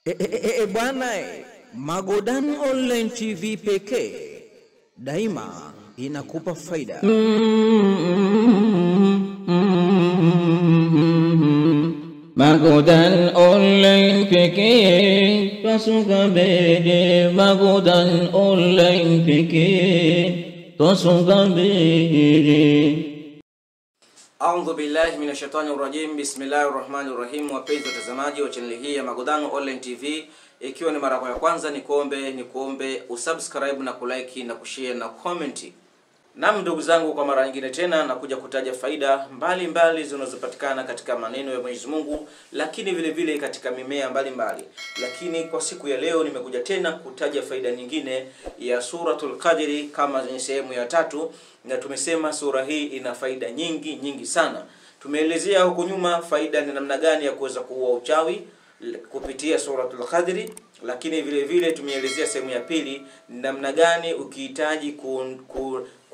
Bwana, Magodan Online TV pekee daima inakupa faida. Magodan Online pekee twasuka mbele, Magodan Online pekee twasuka mbele. A'udhu billahi minashaitani rajim. Bismillahir rahmanir rahim. Wapenzi watazamaji wa channel hii ya Magodan Online TV, ikiwa ni mara ya kwanza, nikuombe usubscribe na kulike na kushare na comment. Naam ndugu zangu, kwa mara nyingine tena nakuja kutaja faida mbalimbali zinazopatikana katika maneno ya Mwenyezi Mungu, lakini vile vile katika mimea mbalimbali. Lakini kwa siku ya leo nimekuja tena kutaja faida nyingine ya Suratul Qadri kama ni sehemu ya 3, na tumesema sura hii ina faida nyingi sana. Tumeelezea huko nyuma faida ni namna gani ya kuweza kuua uchawi kupitia Suratul Qadri, lakini vile vile tumeelezea sehemu ya pili namna gani ukihitaji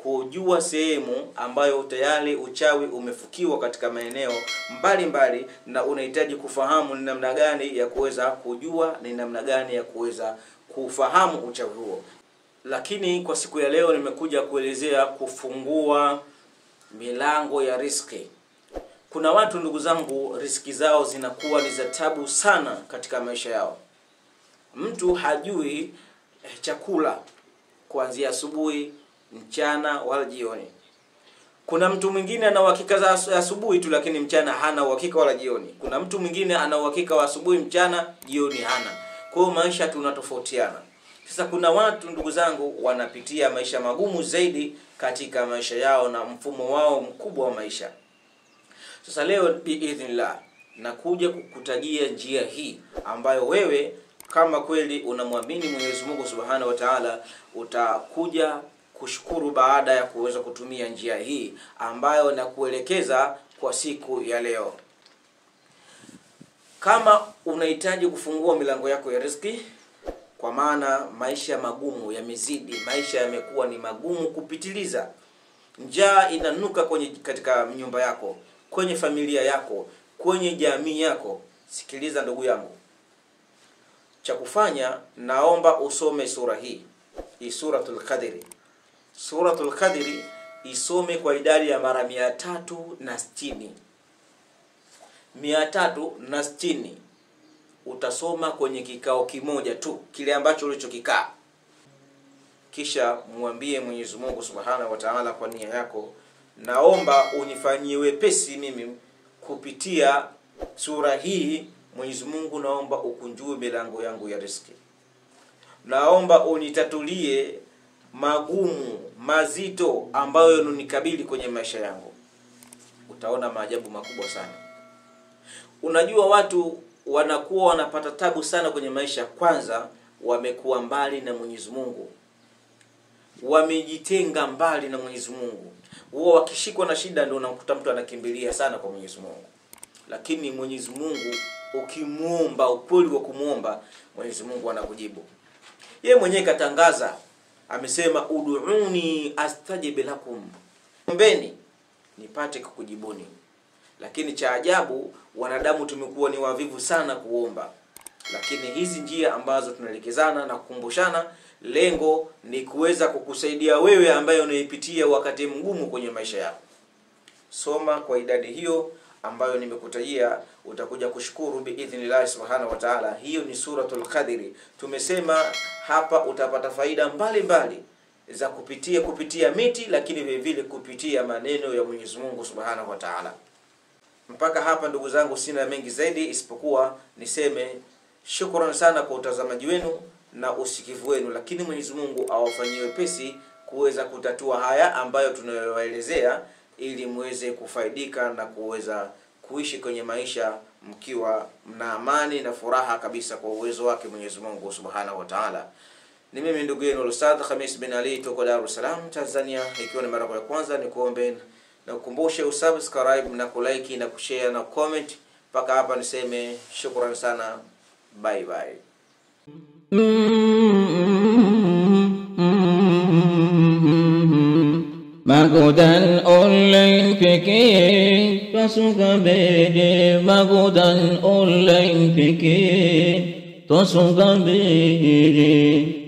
kujua sehemu ambayo tayari uchawi umefukiwa katika maeneo mbalimbali, na unahitaji kufahamu ni namna gani ya kuweza kujua, ni namna gani ya kuweza kufahamu uchawi huo. Lakini kwa siku ya leo nimekuja kuelezea kufungua milango ya riziki. Kuna watu ndugu zangu, riziki zao zinakuwa ni za tabu sana katika maisha yao. Mtu hajui chakula kuanzia asubuhi, mchana wala jioni. Kuna mtu mwingine ana uhakika za asubuhi tu, lakini mchana hana uhakika wala jioni. Kuna mtu mwingine ana uhakika wa asubuhi, mchana, jioni hana. Kwa hiyo maisha tunatofautiana. Sasa kuna watu ndugu zangu wanapitia maisha magumu zaidi katika maisha yao na mfumo wao mkubwa wa maisha. Sasa leo biidhnillah nakuja kukutajia njia hii ambayo wewe kama kweli unamwamini Mwenyezi Mungu Subhanahu wa Ta'ala utakuja kushukuru baada ya kuweza kutumia njia hii ambayo nakuelekeza kwa siku ya leo. Kama unahitaji kufungua milango yako ya riziki, kwa maana maisha magumu yamezidi, maisha yamekuwa ni magumu kupitiliza, njaa inanuka katika nyumba yako, kwenye familia yako, kwenye jamii yako, sikiliza ndugu yangu. Cha kufanya, naomba usome sura hii Suratul Qadri. Suratul Qadri isome kwa idadi ya mara 360. 360 utasoma kwenye kikao kimoja tu, kile ambacho ulichokikaa. Kisha muambie Mwenyezi Mungu Subhanahu wa Ta'ala kwa nia yako, naomba unifanyie wepesi mimi kupitia sura hii. Mwenyezi Mungu, naomba ukunjue milango yangu ya riziki. Naomba unitatulie magumu, mazito ambayo yananikabili kwenye maisha yangu. Utaona maajabu makubwa sana. Unajua watu wanakuwa wanapata tabu sana kwenye maisha, kwanza wamekuwa mbali na Mwenyezi Mungu. Wamejitenga mbali na Mwenyezi Mungu. Wao wakishikwa na shida ndio unakuta mtu anakimbilia sana kwa Mwenyezi Mungu. Lakini Mwenyezi Mungu ukimuomba, ukweli wa kumuomba, Mwenyezi Mungu anakujibu. Yeye mwenyewe katangaza, amesema ud'uni astajib lakum, ombeni nipate kukujibuni. Lakini cha ajabu, wanadamu tumekuwa ni wavivu sana kuomba. Lakini hizi njia ambazo tunaelekezana na kukumbushana, lengo ni kuweza kukusaidia wewe ambaye unaipitia wakati mgumu kwenye maisha yako. Soma kwa idadi hiyo ambayo nimekutajia, utakuja kushukuru biidhnillah Subhanahu wa Ta'ala. Hiyo ni Suratul Qadri. Tumesema hapa utapata faida mbalimbali za kupitia miti, lakini vile vile kupitia maneno ya Mwenyezi Mungu Subhanahu wa Ta'ala. Mpaka hapa ndugu zangu sina mengi zaidi isipokuwa niseme shukrani sana kwa utazamaji wenu na usikivu wenu, lakini Mwenyezi Mungu awafanyie wepesi kuweza kutatua haya ambayo tunayowaelezea, ili muweze kufaidika na kuweza kuishi kwenye maisha mkiwa mna amani na furaha kabisa kwa uwezo wake Mwenyezi Mungu Subhanahu wa Ta'ala. Ni mimi ndugu yenu Ustadh Khamis bin Ali kutoka Dar es Salaam, Tanzania. Ikiwa ni mara ya kwanza, nikuombe na ukumbushe usubscribe na kulike na kushare na comment. Mpaka hapa niseme shukrani sana. Bye bye. Magodan Online pekee twasuka mbele, Magodan Online pekee twasonga mbele.